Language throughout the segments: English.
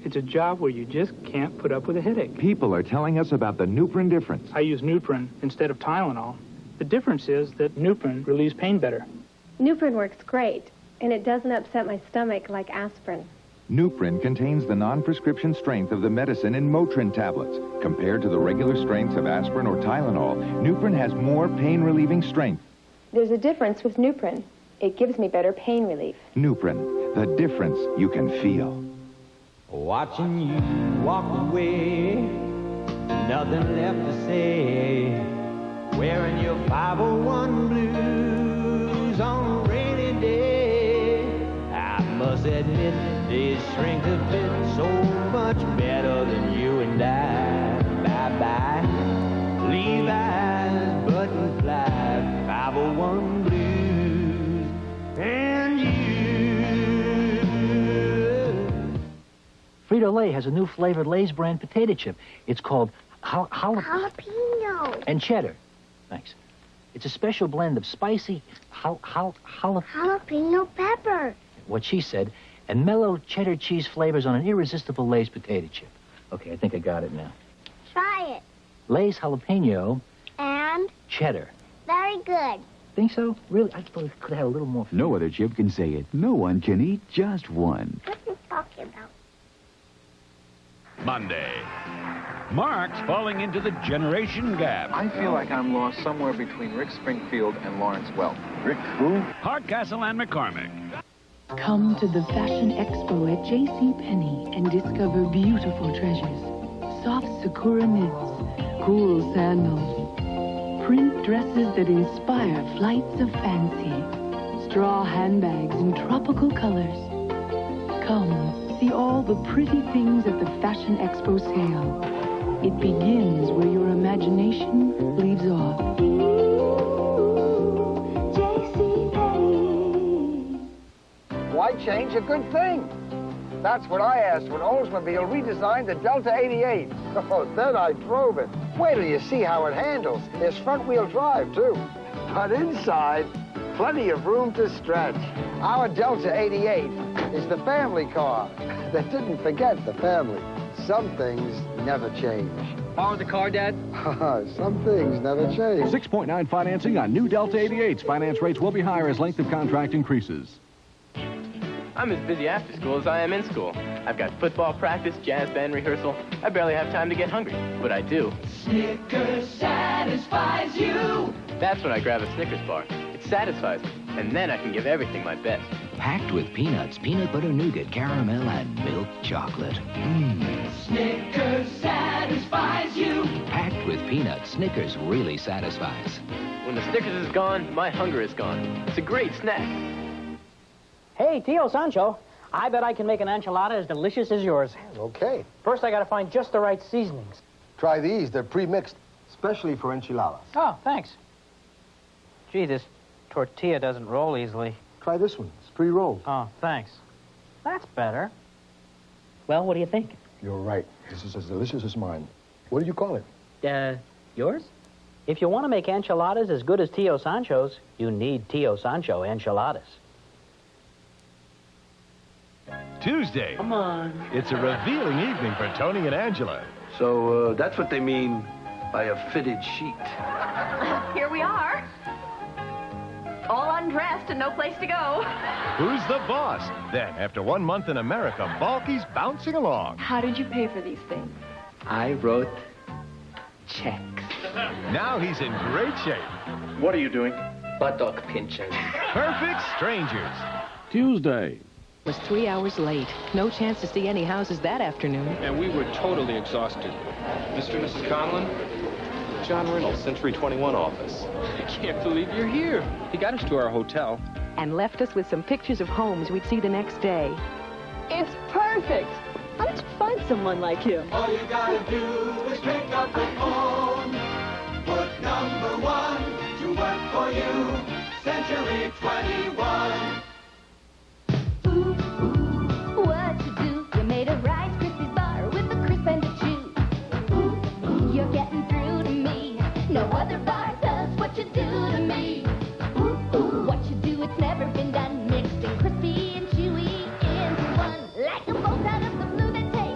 It's a job where you just can't put up with a headache. People are telling us about the Nuprin difference. I use Nuprin instead of Tylenol. The difference is that Nuprin relieves pain better. Nuprin works great, and it doesn't upset my stomach like aspirin. Nuprin contains the non-prescription strength of the medicine in Motrin tablets. Compared to the regular strengths of aspirin or Tylenol, Nuprin has more pain-relieving strength. There's a difference with Nuprin. It gives me better pain relief. Nuprin, the difference you can feel. Watching you walk away, nothing left to say. Wearing your 501 blues on a rainy day. I must admit, this shrink a bit so much better than you and I. Bye-bye, Levi's button fly, 501 blues, and you. Frito-Lay has a new flavored Lay's brand potato chip. It's called jalapeno and cheddar. Thanks. It's a special blend of spicy jalapeno pepper. What she said, and mellow cheddar cheese flavors on an irresistible Lay's potato chip. Okay, I think I got it now. Try it. Lay's jalapeno And? cheddar. Very good. Think so? Really? I thought it could have had a little more. No other chip can say it. No one can eat just one. What are you talking about? Monday. Mark's falling into the generation gap. I feel like I'm lost somewhere between Rick Springfield and Lawrence Welk. Rick who? Hardcastle and McCormick. Come to the Fashion Expo at JCPenney and discover beautiful treasures. Soft sakura knits, cool sandals, print dresses that inspire flights of fancy, straw handbags in tropical colors. Come, see all the pretty things at the Fashion Expo sale. It begins where your imagination leaves off. Why change a good thing? That's what I asked when Oldsmobile redesigned the Delta 88. Oh, then I drove it. Wait till you see how it handles. There's front-wheel drive, too. But inside, plenty of room to stretch. Our Delta 88 is the family car that didn't forget the family. Some things never change. Borrow the car, Dad? Some things never change. 6.9 financing on new Delta 88s. Finance rates will be higher as length of contract increases. I'm as busy after school as I am in school. I've got football practice, jazz band rehearsal. I barely have time to get hungry, but I do. Snickers satisfies you. That's when I grab a Snickers bar. It satisfies me, and then I can give everything my best. Packed with peanuts, peanut butter nougat, caramel, and milk chocolate. Snickers satisfies you. Packed with peanuts, Snickers really satisfies. When the Snickers is gone, my hunger is gone. It's a great snack. Hey, Tio Sancho, I bet I can make an enchilada as delicious as yours. Okay. First, I gotta find just the right seasonings. Try these. They're pre-mixed, especially for enchiladas. Oh, thanks. Gee, this tortilla doesn't roll easily. Try this one. It's pre-rolled. Oh, thanks. That's better. Well, what do you think? You're right. This is as delicious as mine. What did you call it? Yours? If you want to make enchiladas as good as Tio Sancho's, you need Tio Sancho enchiladas. Tuesday. Come on. It's a revealing evening for Tony and Angela. So that's what they mean by a fitted sheet. Here we are. All undressed and no place to go. Who's the boss? Then, after 1 month in America, Balky's bouncing along. How did you pay for these things? I wrote checks. Now he's in great shape. What are you doing? Buttock pinching. Perfect strangers. Tuesday. Was 3 hours late. No chance to see any houses that afternoon. And we were totally exhausted. Mr. and Mrs. Conlon? John Reynolds, Century 21 office. I can't believe you're here. He got us to our hotel. And left us with some pictures of homes we'd see the next day. It's perfect. How did you find someone like him? All you gotta do is pick up the phone. Put #1 to work for you. Century 21. What you do? You made a Rice Krispies bar with a crisp and a chew. You're getting through to me. No other bar does what you do to me. What you do, it's never been done. Mixing crispy and chewy into one. Like a bolt out of the blue that tastes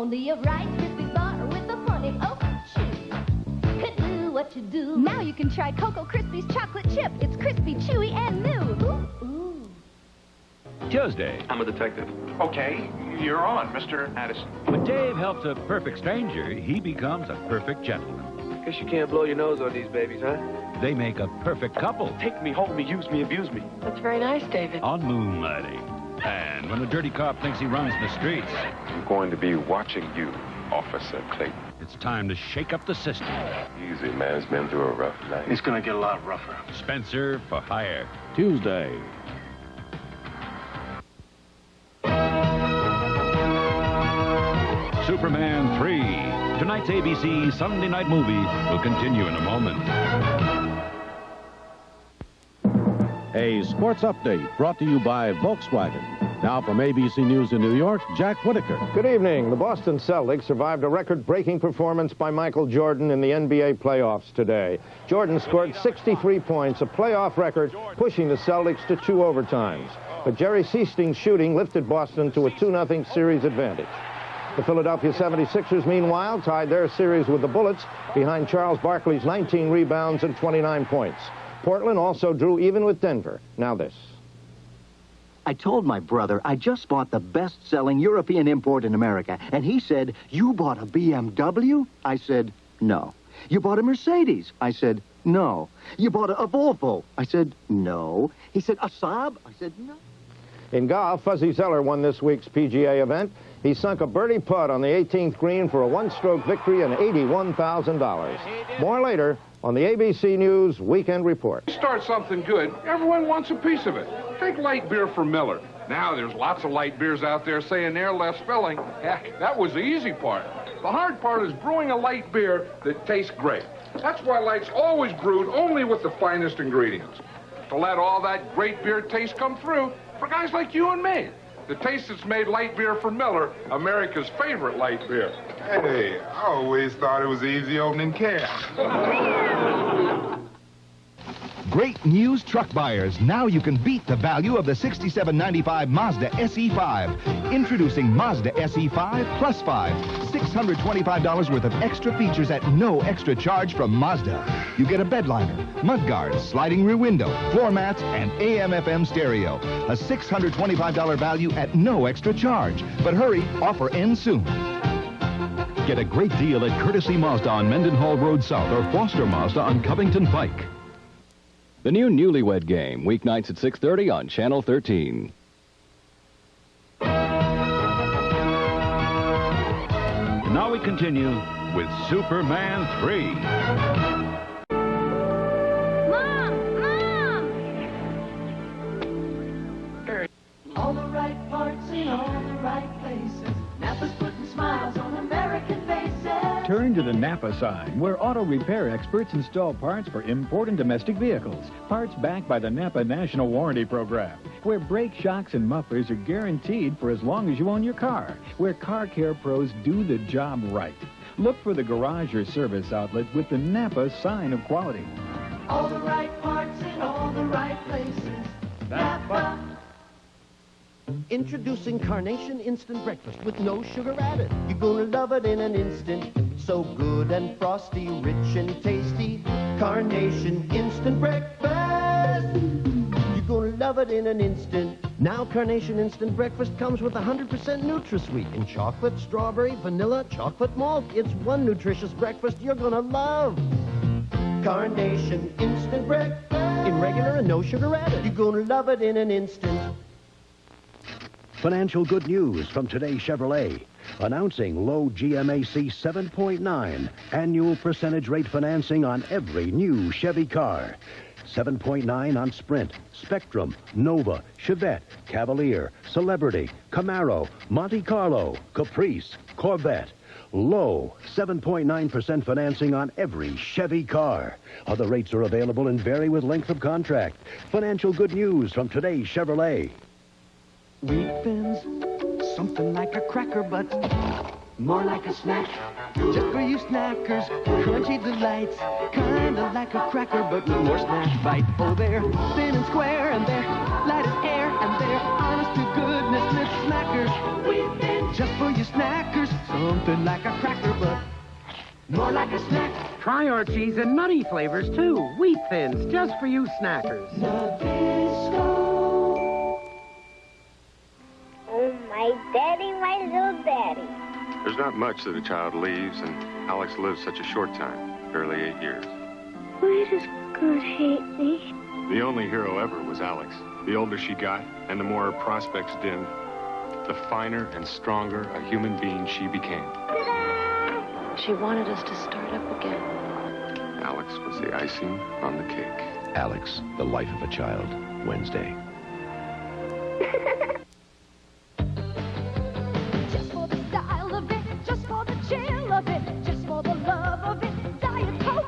Only a Rice Krispies bar with a funny chew. Could do what you do. Now you can try Cocoa Krispies chocolate chip. It's crispy, chewy, and new. Ooh. Tuesday. I'm a detective. Okay, you're on, Mr. Addison. When Dave helps a perfect stranger, he becomes a perfect gentleman. Guess you can't blow your nose on these babies, huh? They make a perfect couple. Take me, hold me, use me, abuse me. That's very nice, David. On moonlighting. And when a dirty cop thinks he runs the streets, I'm going to be watching you, Officer Clayton. it's time to shake up the system. Easy, man. It's been through a rough night. It's going to get a lot rougher. Spencer for hire. Tuesday. Superman 3. Tonight's ABC Sunday night movie will continue in a moment. A sports update brought to you by Volkswagen. Now from ABC News in New York, Jack Whitaker. Good evening. The Boston Celtics survived a record-breaking performance by Michael Jordan in the NBA playoffs today. Jordan scored 63 points, a playoff record, pushing the Celtics to 2 overtimes. But Jerry Seasting's shooting lifted Boston to a 2-0 series advantage. The Philadelphia 76ers, meanwhile, tied their series with the Bullets behind Charles Barkley's 19 rebounds and 29 points. Portland also drew even with Denver. Now this. I told my brother I just bought the best-selling European import in America, and he said, "You bought a BMW?" I said, "No." "You bought a Mercedes?" I said, "No." "You bought a Volvo?" I said, "No." He said, "A Saab?" I said, "No." In golf, Fuzzy Zeller won this week's PGA event. He sunk a birdie putt on the 18th green for a one-stroke victory and $81,000. More later on the ABC News Weekend Report. Start something good, everyone wants a piece of it. Take light beer from Miller. Now there's lots of light beers out there saying they're less filling. Heck, that was the easy part. The hard part is brewing a light beer that tastes great. That's why Light's always brewed only with the finest ingredients. To let all that great beer taste come through for guys like you and me. The taste that's made light beer from Miller, America's favorite light beer. Hey, I always thought it was easy opening can. Great news, truck buyers. Now you can beat the value of the $67.95 Mazda SE5. Introducing Mazda SE5 Plus 5. $625 worth of extra features at no extra charge from Mazda. You get a bed liner, mud guards, sliding rear window, floor mats, and AM/FM stereo. A $625 value at no extra charge. But hurry, offer ends soon. Get a great deal at Courtesy Mazda on Mendenhall Road South or Foster Mazda on Covington Pike. The new Newlywed Game, weeknights at 6:30 on Channel 13. And now we continue with Superman 3. All the right parts in all the right places. Napa's putting smiles on American faces. Turn to the Napa sign, where auto repair experts install parts for import and domestic vehicles. Parts backed by the Napa National Warranty Program, where brake shocks and mufflers are guaranteed for as long as you own your car, where car care pros do the job right. Look for the garage or service outlet with the Napa sign of quality. All the right parts in all the right places. Napa. Introducing Carnation Instant Breakfast with no sugar added. You're gonna love it in an instant. So good and frosty, rich and tasty. Carnation Instant Breakfast. You're gonna love it in an instant. Now Carnation Instant Breakfast comes with 100% NutraSweet in chocolate, strawberry, vanilla, chocolate malt. It's one nutritious breakfast you're gonna love. Carnation Instant Breakfast. In regular and no sugar added. You're gonna love it in an instant. Financial good news from Today Chevrolet. Announcing low GMAC 7.9 annual percentage rate financing on every new Chevy car. 7.9 on Sprint, Spectrum, Nova, Chevette, Cavalier, Celebrity, Camaro, Monte Carlo, Caprice, Corvette. Low 7.9% financing on every Chevy car. Other rates are available and vary with length of contract. Financial good news from Today Chevrolet. Wheat thins, something like a cracker, but more like a snack. Just for you snackers, crunchy delights. Kinda like a cracker, but with more snack bite. Oh, they're thin and square, and they're light as air, and they're honest to goodness, Miss Snackers. Wheat thins, just for you snackers. Something like a cracker, but more like a snack. Try our cheese and nutty flavors, too. Wheat Thins, just for you snackers. Oh, my daddy, my little daddy. There's not much that a child leaves, and Alex lived such a short time, barely 8 years. Why does God hate me? The only hero ever was Alex. The older she got, and the more her prospects dimmed, the finer and stronger a human being she became. She wanted us to start up again. Alex was the icing on the cake. Alex, the life of a child, Wednesday. Just for the style of it, just for the chill of it, just for the love of it, Diet Coke.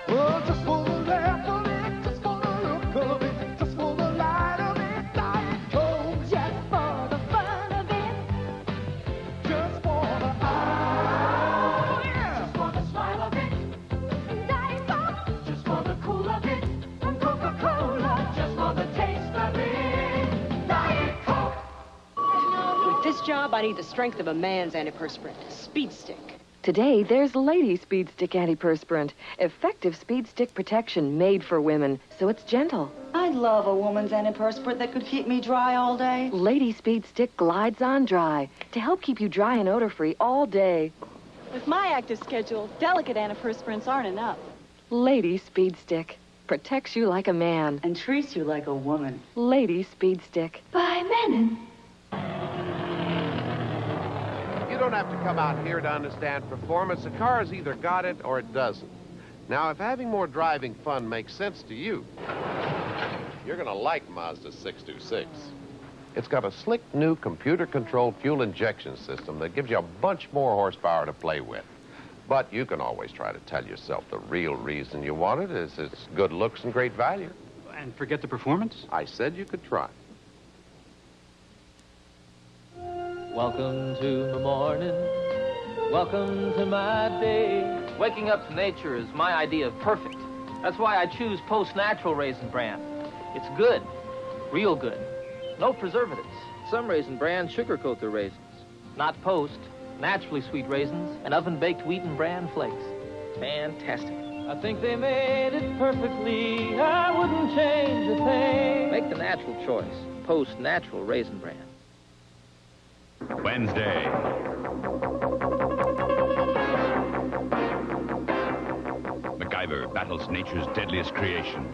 Oh, just for the laugh of it, just for the look of it, just for the light of it, Diet Coke. Just for the fun of it, just for the just for the smile of it, Diet Coke. just for the cool of it, from Coca-Cola, just for the taste of it, Diet Coke. With this job, I need the strength of a man's antiperspirant, Speed Stick. Today, there's Lady Speed Stick Antiperspirant. Effective speed stick protection made for women, so it's gentle. I'd love a woman's antiperspirant that could keep me dry all day. Lady Speed Stick glides on dry to help keep you dry and odor-free all day. With my active schedule, delicate antiperspirants aren't enough. Lady Speed Stick protects you like a man. And treats you like a woman. Lady Speed Stick. By Menon. You don't have to come out here to understand performance. A car has either got it or it doesn't. Now, if having more driving fun makes sense to you, you're going to like Mazda 626. It's got a slick new computer-controlled fuel injection system that gives you a bunch more horsepower to play with. But you can always try to tell yourself the real reason you want it is its good looks and great value. And forget the performance? I said you could try. Welcome to the morning. Welcome to my day. Waking up to nature is my idea of perfect. That's why I choose Post Natural Raisin Bran. It's good, real good. No preservatives. Some raisin brands sugarcoat their raisins. Not Post. Naturally sweet raisins and oven-baked wheat and bran flakes. Fantastic. I think they made it perfectly. I wouldn't change a thing. Make the natural choice. Post Natural Raisin Bran. Wednesday. MacGyver battles nature's deadliest creation.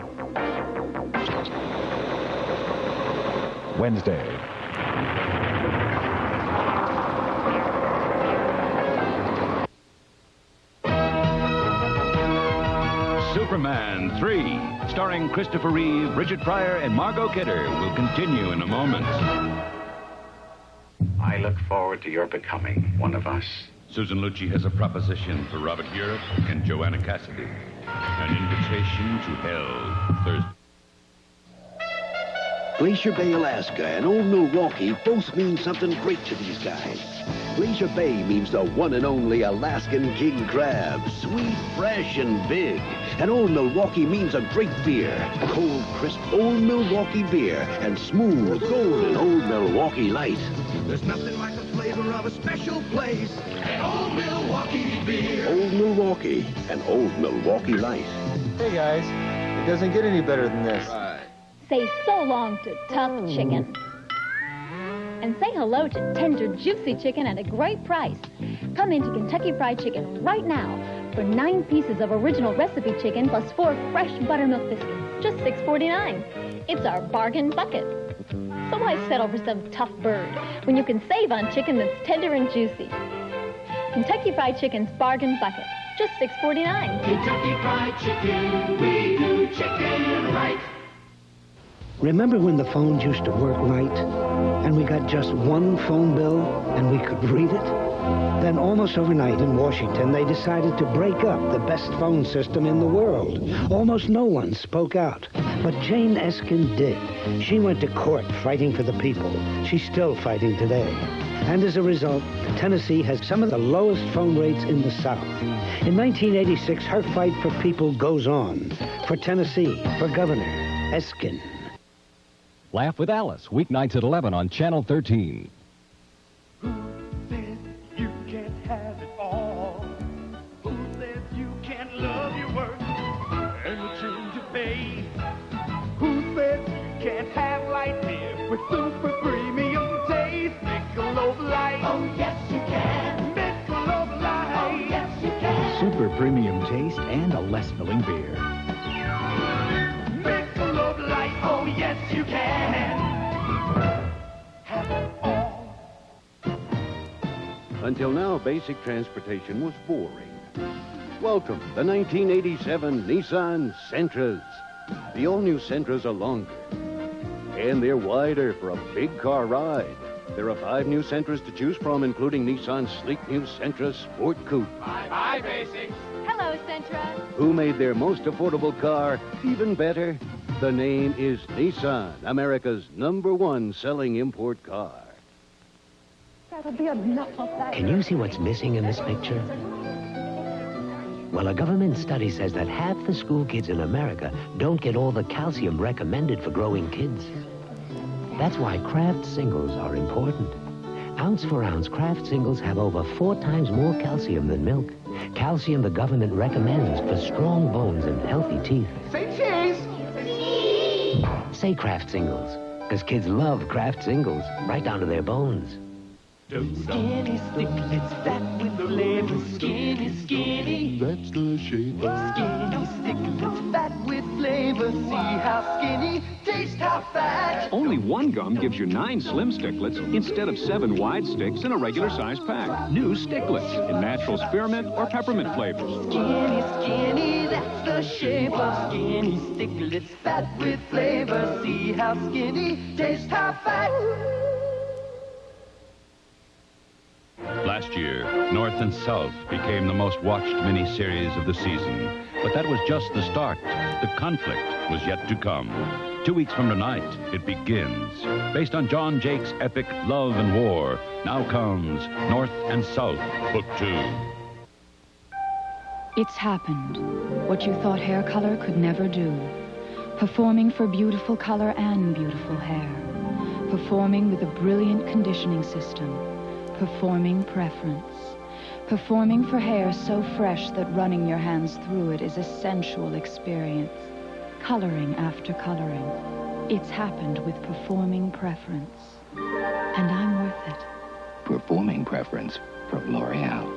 Wednesday. Superman 3, starring Christopher Reeve, Bridget Pryor, and Margot Kidder, will continue in a moment. I look forward to your becoming one of us. Susan Lucci has a proposition for Robert Urich and Joanna Cassidy. An invitation to hell, Thursday. Glacier Bay, Alaska, and Old Milwaukee both mean something great to these guys. Glacier Bay means the one and only Alaskan king crab, sweet, fresh, and big. And Old Milwaukee means a great beer, cold, crisp Old Milwaukee beer, and smooth, golden Old Milwaukee Light. There's nothing like the flavor of a special place. Old Milwaukee beer. Old Milwaukee and Old Milwaukee Light. Hey guys, it doesn't get any better than this. Say so long to tough chicken. And say hello to tender, juicy chicken at a great price. Come into Kentucky Fried Chicken right now for 9 pieces of original recipe chicken plus 4 fresh buttermilk biscuits, just $6.49. It's our bargain bucket. So why settle for some tough bird when you can save on chicken that's tender and juicy? Kentucky Fried Chicken's bargain bucket, just $6.49. Kentucky Fried Chicken, we do chicken right. Remember when the phones used to work right, and we got just one phone bill, and we could read it? Then almost overnight in Washington, they decided to break up the best phone system in the world. Almost no one spoke out, but Jane Eskin did. She went to court fighting for the people. She's still fighting today. And as a result, Tennessee has some of the lowest phone rates in the South. In 1986, her fight for people goes on. For Tennessee, for Governor Eskin. Laugh with Alice, weeknights at 11 on Channel 13. Light. Oh, yes, you can. Michelob Light. Oh, yes, you can. Super premium taste and a less filling beer. Michelob Light. Oh, yes, you can. Have it all. Until now, basic transportation was boring. Welcome, the 1987 Nissan Sentras. The all-new Sentras are longer, and they're wider for a big car ride. There are 5 new Sentras to choose from, including Nissan's sleek new Sentra Sport Coupe. Bye-bye, basics. Hello, Sentra. Who made their most affordable car even better? The name is Nissan, America's #1 selling import car. That'll be enough of that. Can you see what's missing in this picture? Well, a government study says that half the school kids in America don't get all the calcium recommended for growing kids. That's why Kraft Singles are important. Ounce for ounce, Kraft Singles have over 4 times more calcium than milk. Calcium the government recommends for strong bones and healthy teeth. Say cheese. Say Kraft Singles, because kids love Kraft Singles, right down to their bones. Skinny sticklets, fat with flavor. Skinny, skinny. That's the shape. Skinny sticklets, fat with flavor. See how skinny, taste how fat. Only one gum gives you 9 slim sticklets instead of 7 wide sticks in a regular size pack. New sticklets in natural spearmint or peppermint flavors. Skinny, skinny, that's the shape of skinny sticklets, fat with flavor. See how skinny, taste how fat. Last year, North and South became the most watched miniseries of the season. But that was just the start. The conflict was yet to come. 2 weeks from tonight, it begins. Based on John Jake's epic Love and War, now comes North and South, Book 2. It's happened. What you thought hair color could never do. Performing for beautiful color and beautiful hair. Performing with a brilliant conditioning system. Performing preference. Performing for hair so fresh that running your hands through it is a sensual experience. Coloring after coloring. It's happened with performing preference. And I'm worth it. Performing preference from L'Oreal.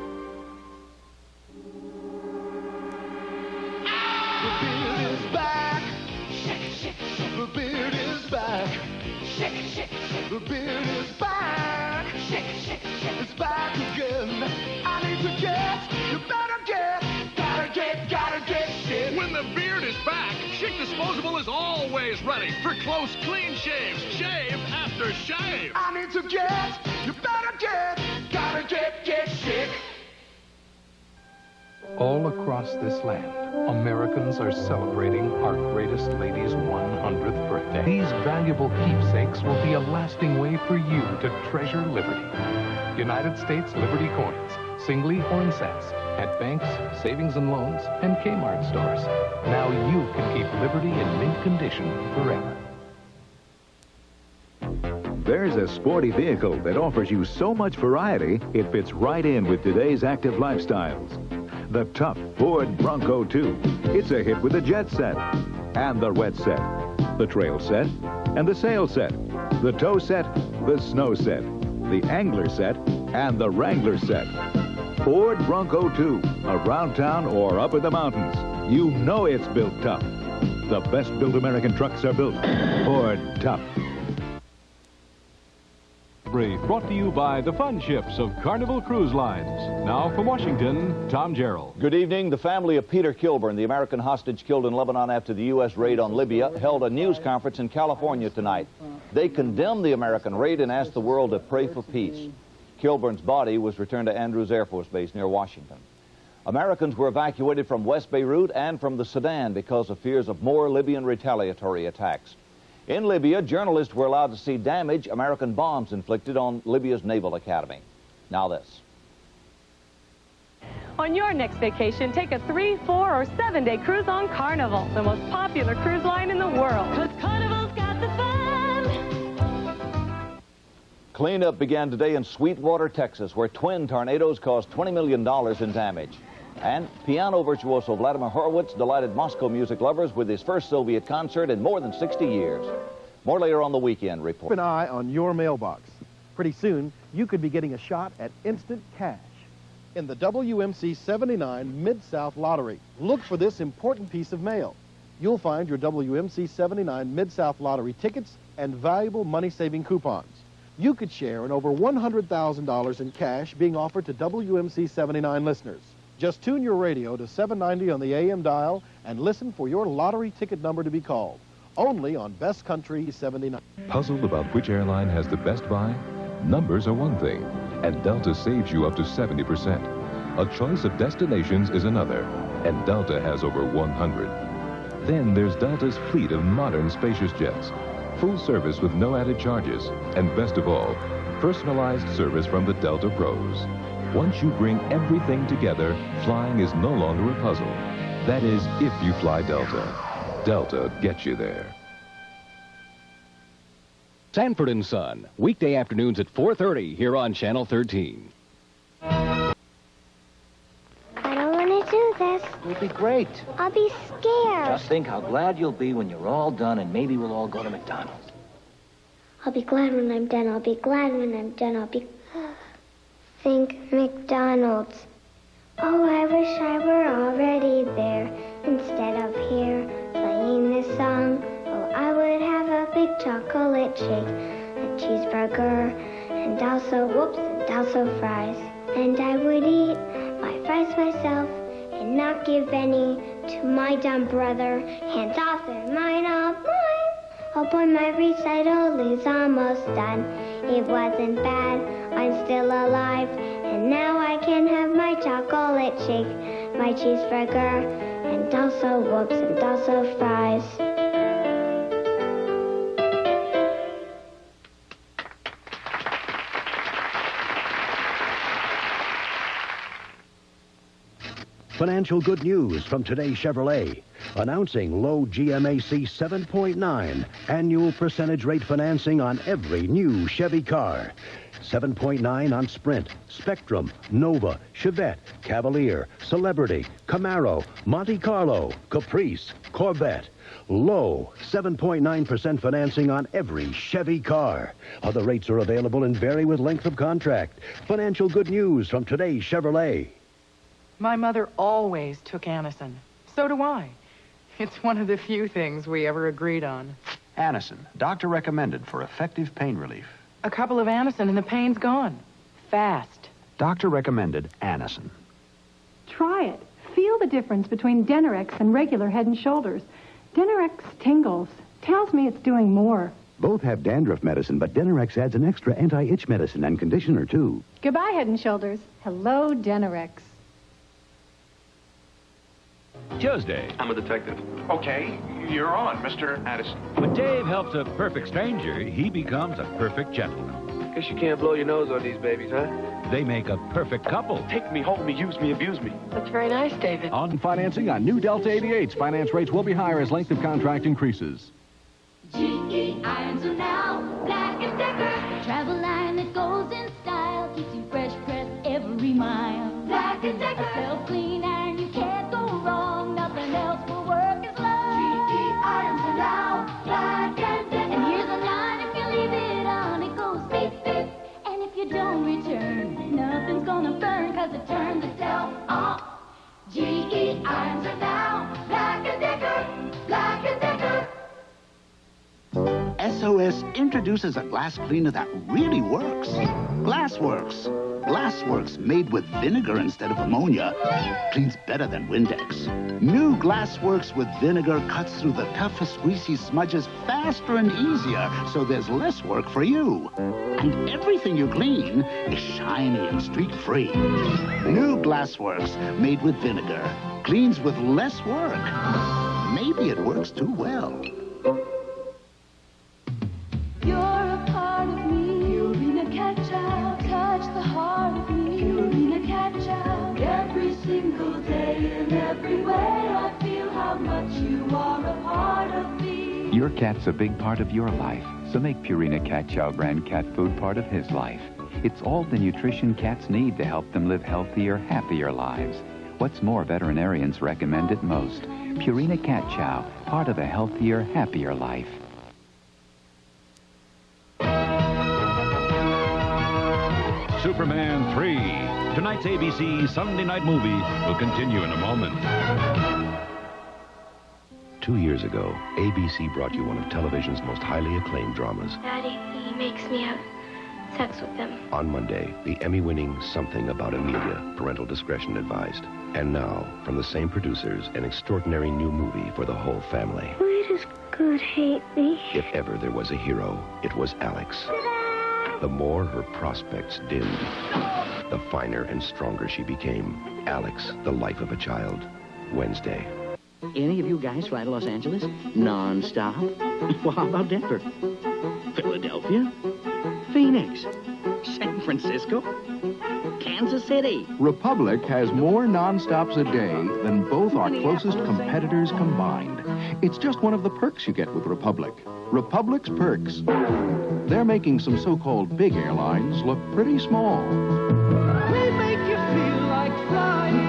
The beard is back. Shake it, shake it, shake it. The beard is back. Shake it, shake it, shake it. The beard is back. Shake it, shake it, shake it. It's back again. I need to get. You better get. Gotta get shit. When the beard is back, Schick Disposable is always ready for close, clean shaves. Shave after shave. I need to get. You better get. Gotta get Schick. All across this land, Americans are celebrating our greatest lady's 100th birthday. These valuable keepsakes will be a lasting way for you to treasure liberty. United States Liberty coins, singly or in sets, at banks, savings and loans, and Kmart stores. Now you can keep liberty in mint condition forever. There's a sporty vehicle that offers you so much variety, it fits right in with today's active lifestyles. The tough Ford Bronco 2. It's a hit with the jet set, and the wet set, the trail set, and the sail set, the tow set, the snow set, the angler set, and the wrangler set. Ford Bronco 2, around town or up in the mountains. You know it's built tough. The best built American trucks are built Ford Tough. Brought to you by the fun ships of Carnival Cruise Lines. Now from Washington, Tom Gerald. Good evening. The family of Peter Kilburn, the American hostage killed in Lebanon after the U.S. raid on Libya, held a news conference in California tonight. They condemned the American raid and asked the world to pray for peace. Kilburn's body was returned to Andrews Air Force Base near Washington. Americans were evacuated from West Beirut and from the Sudan because of fears of more Libyan retaliatory attacks. In Libya, journalists were allowed to see damage American bombs inflicted on Libya's Naval Academy. Now this. On your next vacation, take a 3, 4, or 7-day cruise on Carnival, the most popular cruise line in the world. 'Cause Carnival's got the fun. Cleanup began today in Sweetwater, Texas, where twin tornadoes caused $20 million in damage. And piano virtuoso Vladimir Horowitz delighted Moscow music lovers with his first Soviet concert in more than 60 years. More later on the Weekend Report. Keep an eye on your mailbox. Pretty soon, you could be getting a shot at instant cash. In the WMC 79 Mid-South Lottery, look for this important piece of mail. You'll find your WMC 79 Mid-South Lottery tickets and valuable money-saving coupons. You could share in over $100,000 in cash being offered to WMC 79 listeners. Just tune your radio to 790 on the AM dial and listen for your lottery ticket number to be called. Only on Best Country 79. Puzzled about which airline has the best buy? Numbers are one thing, and Delta saves you up to 70%. A choice of destinations is another, and Delta has over 100. Then there's Delta's fleet of modern, spacious jets. Full service with no added charges, and best of all, personalized service from the Delta pros. Once you bring everything together, flying is no longer a puzzle. That is, if you fly Delta. Delta gets you there. Sanford and Son, weekday afternoons at 4:30 here on Channel 13. I don't want to do this. It'll be great. I'll be scared. Just think how glad you'll be when you're all done and maybe we'll all go to McDonald's. I'll be glad when I'm done. I'll be glad when I'm done. I'll be... Think McDonald's. Oh, I wish I were already there instead of here playing this song. Oh, I would have a big chocolate shake, a cheeseburger, and also, whoops, and also fries. And I would eat my fries myself and not give any to my dumb brother. Hands off, they're mine, all mine. Oh boy, my recital is almost done. It wasn't bad, I'm still alive. And now I can have my chocolate shake, my cheeseburger, and also, whoops, and also fries. Financial good news from today Chevrolet. Announcing low GMAC 7.9 annual percentage rate financing on every new Chevy car. 7.9 on Sprint, Spectrum, Nova, Chevette, Cavalier, Celebrity, Camaro, Monte Carlo, Caprice, Corvette. Low 7.9% financing on every Chevy car. Other rates are available and vary with length of contract. Financial good news from today Chevrolet. My mother always took Anacin. So do I. It's one of the few things we ever agreed on. Anacin, doctor recommended for effective pain relief. A couple of Anacin and the pain's gone. Fast. Doctor recommended Anacin. Try it. Feel the difference between Denorex and regular Head and Shoulders. Denorex tingles. Tells me it's doing more. Both have dandruff medicine, but Denorex adds an extra anti-itch medicine and conditioner, too. Goodbye, Head and Shoulders. Hello, Denorex. Tuesday. I'm a detective. Okay, you're on, Mr. Addison. When Dave helps a perfect stranger, he becomes a perfect gentleman. Guess you can't blow your nose on these babies, huh? They make a perfect couple. Take me, hold me, use me, abuse me. That's very nice, David. On financing on new Delta 88s, finance rates will be higher as length of contract increases. GE irons are now Black & Decker. Travel line that goes in style, keeps you fresh pressed every mile. Black & Decker. A self-clean iron, you can't go wrong. Nothing else will work as long. GE irons are now Black & Decker. And here's a line, if you leave it on, it goes beep, beep. And if you don't return, nothing's gonna burn, cause it turns itself off. GE irons are now Black & Decker. Black & Decker. SOS introduces a glass cleaner that really works. Glassworks. Glassworks, made with vinegar instead of ammonia, cleans better than Windex. New Glassworks with vinegar cuts through the toughest greasy smudges faster and easier, so there's less work for you. And everything you clean is shiny and streak-free. New Glassworks, made with vinegar, cleans with less work. Maybe it works too well. You're a part of me, Purina Catch-Out. Touch the heart of me, Purina Catch-Out. Every single day in every way, I feel how much you are a part of me. Your cat's a big part of your life, so make Purina Cat-Chow brand cat food part of his life. It's all the nutrition cats need to help them live healthier, happier lives. What's more, veterinarians recommend it most. Purina Cat-Chow, part of a healthier, happier life. Superman 3. Tonight's ABC Sunday night movie will continue in a moment. 2 years ago, ABC brought you one of television's most highly acclaimed dramas. Daddy, he makes me have sex with them. On Monday, the Emmy-winning Something About Amelia, parental discretion advised. And now, from the same producers, an extraordinary new movie for the whole family. Why does God hate me? If ever there was a hero, it was Alex. The more her prospects dimmed, the finer and stronger she became. Alex, the life of a child. Wednesday. Any of you guys fly to Los Angeles? Non-stop? Well, how about Denver? Philadelphia? Phoenix? San Francisco? Kansas City? Republic has more non-stops a day than both our closest competitors combined. It's just one of the perks you get with Republic. Republic's perks. They're making some so-called big airlines look pretty small. We make you feel like flying.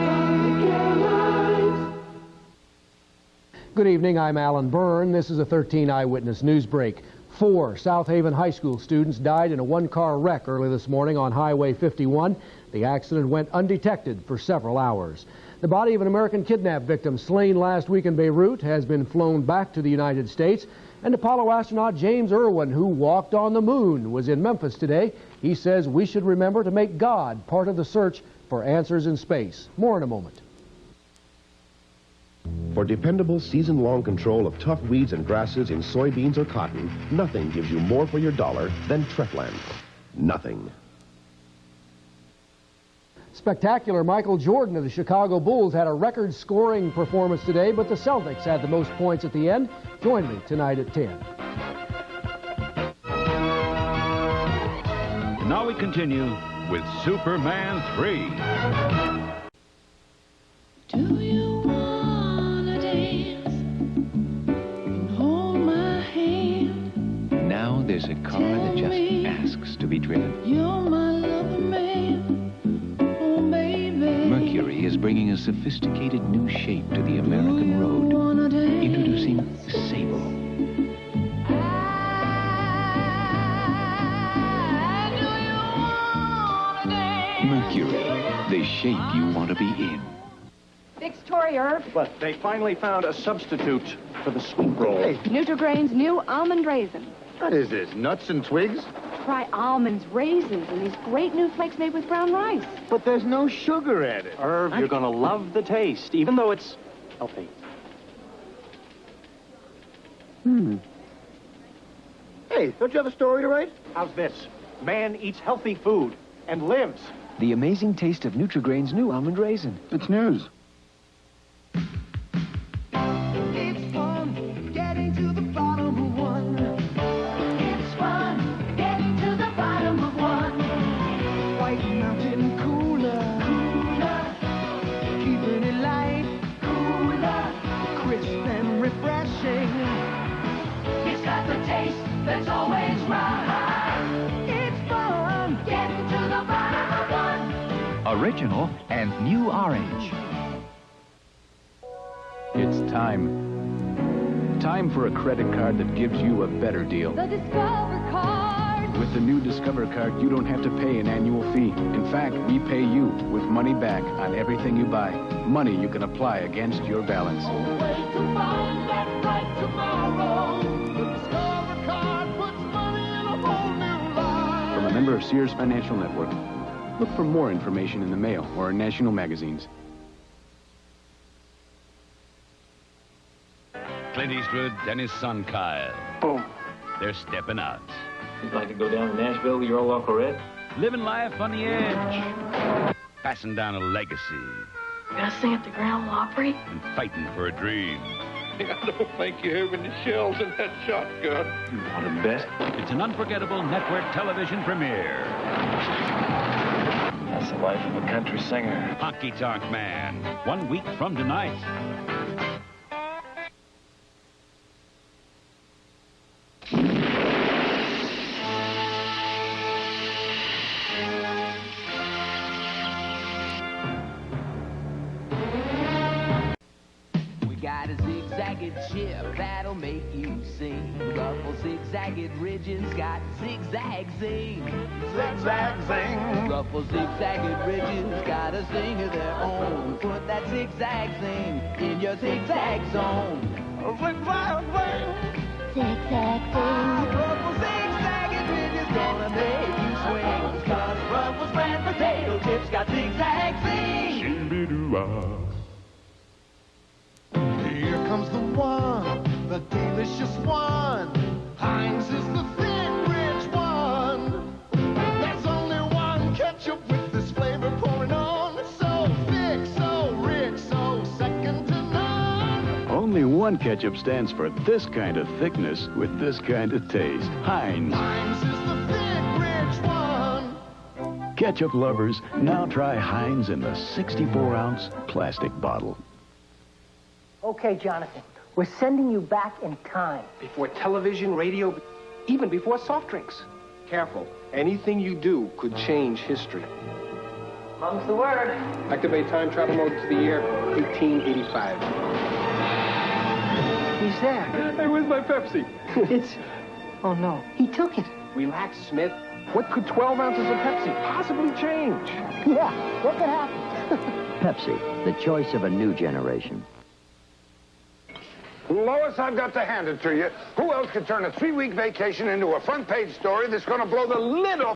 Good evening, I'm Alan Byrne. This is a 13 Eyewitness News Break. 4 South Haven High School students died in a one-car wreck early this morning on Highway 51. The accident went undetected for several hours. The body of an American kidnap victim slain last week in Beirut has been flown back to the United States. And Apollo astronaut James Irwin, who walked on the moon, was in Memphis today. He says we should remember to make God part of the search for answers in space. More in a moment. For dependable season-long control of tough weeds and grasses in soybeans or cotton, nothing gives you more for your dollar than Tretland. Nothing. Spectacular Michael Jordan of the Chicago Bulls had a record-scoring performance today, but the Celtics had the most points at the end. Join me tonight at 10. And now we continue with Superman 3. Do you wanna dance and hold my hand? Now there's a car that just asks to be driven. You're my lover man, oh baby. Mercury is bringing a sophisticated new shape to the American road. Introducing Sable. Mercury, the shape you want to be in. Victoria Herb. But they finally found a substitute for the sweet roll. Hey, Nutrigrain's new almond raisin. what is this, nuts and twigs? Try almonds, raisins, and these great new flakes made with brown rice. But there's no sugar added. Irv, you're gonna love the taste, even though it's healthy. Hey, don't you have a story to write? How's this? Man eats healthy food and lives. The amazing taste of Nutrigrain's new almond raisin. It's news. It's fun getting to the bottom of one. It's fun getting to the bottom of one. White Mountain Cooler. Keeping it light. Cooler. Crisp and refreshing. It's got the taste that's always right. It's fun getting to the bottom of one. Original and new orange. It's time. Time for a credit card that gives you a better deal. The Discover card. With the new Discover card, you don't have to pay an annual fee. In fact, we pay you with money back on everything you buy. Money you can apply against your balance. Way to find that right tomorrow. The Discover card puts money in a whole new life. From a member of Sears Financial Network. Look for more information in the mail or in national magazines. Clint Eastwood and his son Kyle. Boom. They're stepping out. You'd like to go down to Nashville with your old Uncle Red? Living life on the edge. Passing down a legacy. You gonna sing at the Grand Ole Opry? And fighting for a dream. I don't think you have any shells in that shotgun. You want to bet? It's an unforgettable network television premiere. That's the life of a country singer. Honky Tonk Man. 1 week from tonight. We got a zigzag zigzagged chip that'll make you sing. Ruffles, zigzagged ridges got zigzag zing. Zigzag zing. Ruffles, zigzagged ridges got a zing of their own. Put that zigzag zing in your zigzag zone. Zigzag zing. Zigzag zing. Ruffles, zigzagged ridges gonna make you swing. 'Cause Ruffles brand potato chips got zigzag zing. Here comes the one, the delicious one. Heinz is the thick, rich one. There's only one ketchup with this flavor pouring on. So thick, so rich, so second to none. Only one ketchup stands for this kind of thickness with this kind of taste. Heinz. Heinz is the thick, rich one. Ketchup lovers, now try Heinz in the 64-ounce plastic bottle. Okay, Jonathan, we're sending you back in time. Before television, radio, even before soft drinks. Careful. Anything you do could change history. Mum's the word. Activate time travel mode to the year 1885. He's there. Hey, where's my Pepsi? Oh, no. He took it. Relax, Smith. What could 12 ounces of Pepsi possibly change? Yeah, what could happen? Pepsi, the choice of a new generation. Lois, I've got to hand it to you. Who else could turn a 3-week vacation into a front-page story that's going to blow the lid off?